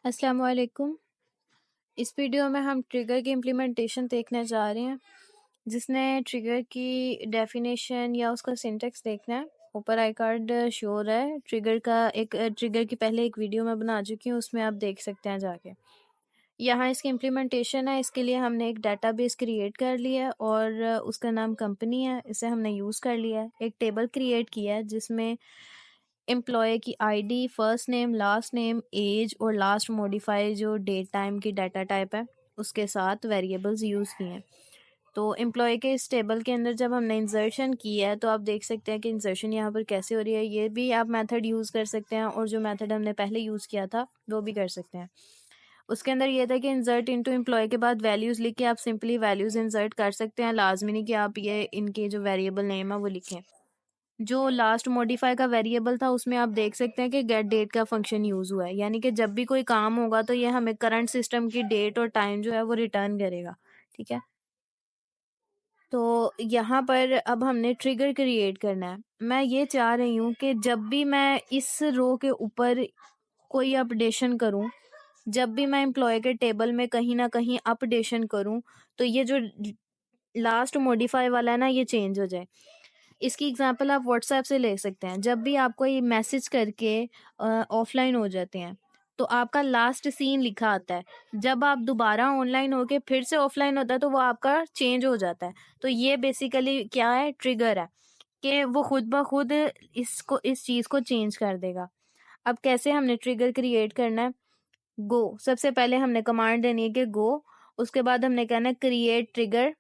अस्सलाम वालेकुम। इस वीडियो में हम ट्रिगर की इम्प्लीमेंटेशन देखने जा रहे हैं, जिसने ट्रिगर की डेफिनेशन या उसका सिंटेक्स देखना है। ऊपर आई कार्ड शो हो रहा है। ट्रिगर की पहले एक वीडियो मैं बना चुकी हूँ, उसमें आप देख सकते हैं जाके। यहाँ इसकी इम्प्लीमेंटेशन है। इसके लिए हमने एक डाटाबेस क्रिएट कर लिया है और उसका नाम कंपनी है, इसे हमने यूज़ कर लिया है। एक टेबल क्रिएट किया है जिसमें एम्प्लॉय की ID, first name, last name, age और लास्ट मॉडिफाई जो डेट टाइम की डाटा टाइप है उसके साथ वेरिएबल्स यूज़ किए हैं। तो एम्प्लॉय के इस टेबल के अंदर जब हमने इंसर्शन किया है तो आप देख सकते हैं कि इंसर्शन यहाँ पर कैसे हो रही है। ये भी आप मेथड यूज़ कर सकते हैं और जो मेथड हमने पहले यूज़ किया था वो भी कर सकते हैं। उसके अंदर ये था कि इंसर्ट इनटू एम्प्लॉय के बाद वैल्यूज़ लिख के आप सिंपली वैल्यूज़ इंसर्ट कर सकते हैं। लाजमी नहीं कि आप ये इनके जो वेरिएबल नेम है वो लिखें। जो लास्ट मॉडिफाई का वेरिएबल था उसमें आप देख सकते हैं कि गेट डेट का फंक्शन यूज़ हुआ है, यानी कि जब भी कोई काम होगा तो ये हमें करंट सिस्टम की डेट और टाइम जो है वो रिटर्न करेगा। ठीक है, तो यहाँ पर अब हमने ट्रिगर क्रिएट करना है। मैं ये चाह रही हूँ कि जब भी मैं इस रो के ऊपर कोई अपडेशन करूँ, जब भी मैं एम्प्लॉय के टेबल में कहीं ना कहीं अपडेशन करूँ, तो ये जो लास्ट मॉडिफाई वाला है ना ये चेंज हो जाए। इसकी एग्जांपल आप व्हाट्सएप से ले सकते हैं। जब भी आप कोई मैसेज करके ऑफलाइन हो जाते हैं तो आपका लास्ट सीन लिखा आता है। जब आप दोबारा ऑनलाइन होके फिर से ऑफलाइन होता है तो वो आपका चेंज हो जाता है। तो ये बेसिकली क्या है, ट्रिगर है कि वो खुद ब खुद इस चीज़ को चेंज कर देगा। अब कैसे हमने ट्रिगर क्रिएट करना है? गो, सबसे पहले हमने कमांड देनी है कि गो। उसके बाद हमने कहना है क्रिएट ट्रिगर।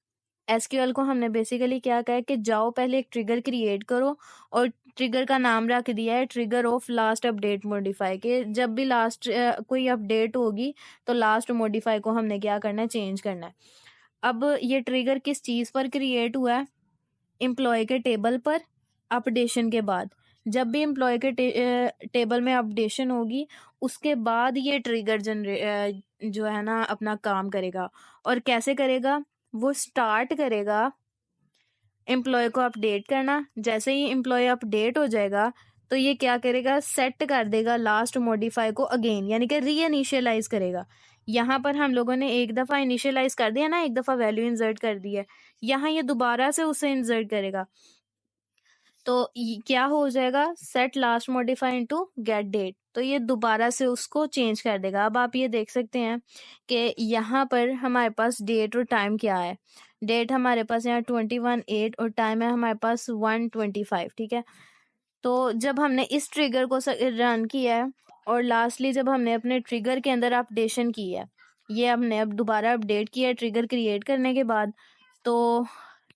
एसक्यूएल को हमने बेसिकली क्या कहा है कि जाओ पहले एक ट्रिगर क्रिएट करो और ट्रिगर का नाम रख दिया है trigger of last update modify के। जब भी लास्ट कोई अपडेट होगी तो लास्ट मॉडिफाई को हमने क्या करना है, चेंज करना है। अब ये ट्रिगर किस चीज़ पर क्रिएट हुआ है? एम्प्लॉय के टेबल पर अपडेशन के बाद। जब भी एम्प्लॉय के टेबल में अपडेशन होगी उसके बाद ये ट्रिगर जो है ना अपना काम करेगा। और कैसे करेगा? वो स्टार्ट करेगा एम्प्लॉय को अपडेट करना। जैसे ही एम्प्लॉय अपडेट हो जाएगा तो ये क्या करेगा, सेट कर देगा लास्ट मॉडिफाई को अगेन, यानी कि री इनिशियलाइज करेगा। यहाँ पर हम लोगों ने एक दफ़ा इनिशियलाइज कर दिया ना, एक दफ़ा वैल्यू इंसर्ट कर दी है, यहाँ ये दोबारा से उसे इंसर्ट करेगा। तो क्या हो जाएगा, set last modify into get date. तो ये दोबारा से उसको चेंज कर देगा। अब आप ये देख सकते हैं कि यहाँ पर हमारे पास डेट और टाइम क्या है। डेट हमारे पास यहाँ 21/8 और टाइम है हमारे पास 1:25। ठीक है, तो जब हमने इस ट्रिगर को रन किया है और लास्टली जब हमने अपने ट्रिगर के अंदर अपडेशन की है, ये हमने अब दोबारा अपडेट किया है ट्रिगर क्रिएट करने के बाद। तो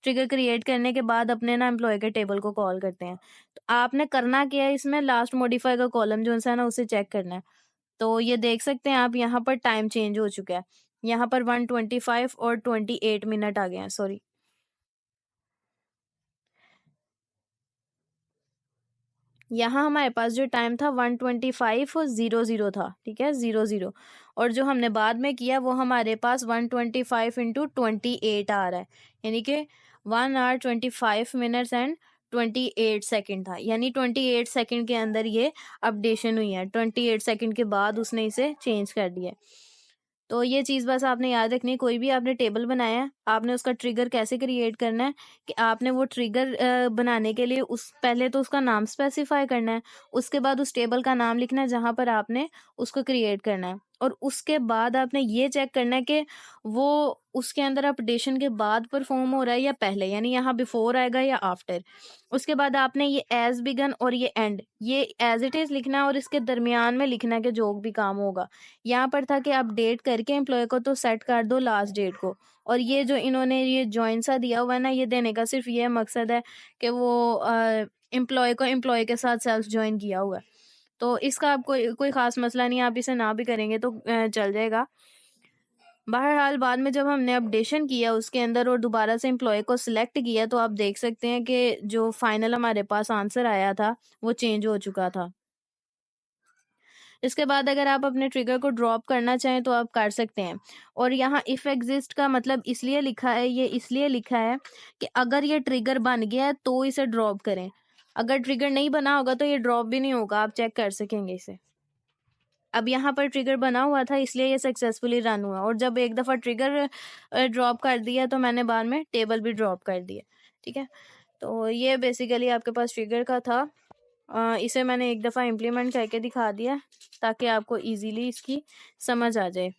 ट्रिगर क्रिएट करने के बाद अपने ना एम्प्लॉय के टेबल को कॉल करते हैं। तो आपने करना क्या है, इसमें लास्ट मॉडिफाई का कॉलम जो है ना उसे चेक करना है। तो ये देख सकते हैं आप, यहाँ पर टाइम चेंज हो चुका है। यहाँ पर 1:25 और 28 मिनट आ गए हैं, सॉरी। यहाँ हमारे पास जो टाइम था 1:25:00 था। ठीक है, 00। और जो हमने बाद में किया वो हमारे पास 1:25 × 28 आ रहा है, यानी कि 1 hour 25 minutes एंड 28 सेकेंड था। यानी 28 सेकेंड के अंदर ये अपडेशन हुई है। 28 सेकेंड के बाद उसने इसे चेंज कर दिया। तो ये चीज़ बस आपने याद रखनी है। कोई भी आपने टेबल बनाया है, आपने उसका ट्रिगर कैसे क्रिएट करना है कि आपने वो ट्रिगर बनाने के लिए उस पहले तो उसका नाम स्पेसिफाई करना है। उसके बाद उस टेबल का नाम लिखना है जहाँ पर आपने उसको क्रिएट करना है। और उसके बाद आपने ये चेक करना है कि वो उसके अंदर अपडेशन के बाद परफॉर्म हो रहा है या पहले, यानी यहाँ बिफोर आएगा या आफ्टर। उसके बाद आपने ये एज बिगन और ये एंड, ये एज इट इज़ लिखना है और इसके दरमियान में लिखना है कि जो भी काम होगा। यहाँ पर था कि अपडेट करके एम्प्लॉय को तो सेट कर दो लास्ट डेट को। और ये जो इन्होंने ये जॉइन सा दिया हुआ है ना, ये देने का सिर्फ ये मकसद है कि वो एम्प्लॉय को एम्प्लॉय के साथ सेल्फ ज्वाइन किया हुआ है। तो इसका आप कोई खास मसला नहीं है, आप इसे ना भी करेंगे तो चल जाएगा। बहरहाल बाद में जब हमने अपडेशन किया उसके अंदर और दोबारा से एम्प्लॉय को सिलेक्ट किया तो आप देख सकते हैं कि जो फाइनल हमारे पास आंसर आया था वो चेंज हो चुका था। इसके बाद अगर आप अपने ट्रिगर को ड्रॉप करना चाहें तो आप कर सकते हैं। और यहाँ इफ एग्जिस्ट का मतलब इसलिए लिखा है, ये इसलिए लिखा है कि अगर ये ट्रिगर बन गया है तो इसे ड्रॉप करें। अगर ट्रिगर नहीं बना होगा तो ये ड्रॉप भी नहीं होगा, आप चेक कर सकेंगे इसे। अब यहाँ पर ट्रिगर बना हुआ था इसलिए ये सक्सेसफुली रन हुआ, और जब एक दफ़ा ट्रिगर ड्रॉप कर दिया तो मैंने बाद में टेबल भी ड्रॉप कर दिया। ठीक है, तो ये बेसिकली आपके पास ट्रिगर का था। इसे मैंने एक दफ़ा इम्प्लीमेंट करके दिखा दिया ताकि आपको इजीली इसकी समझ आ जाए।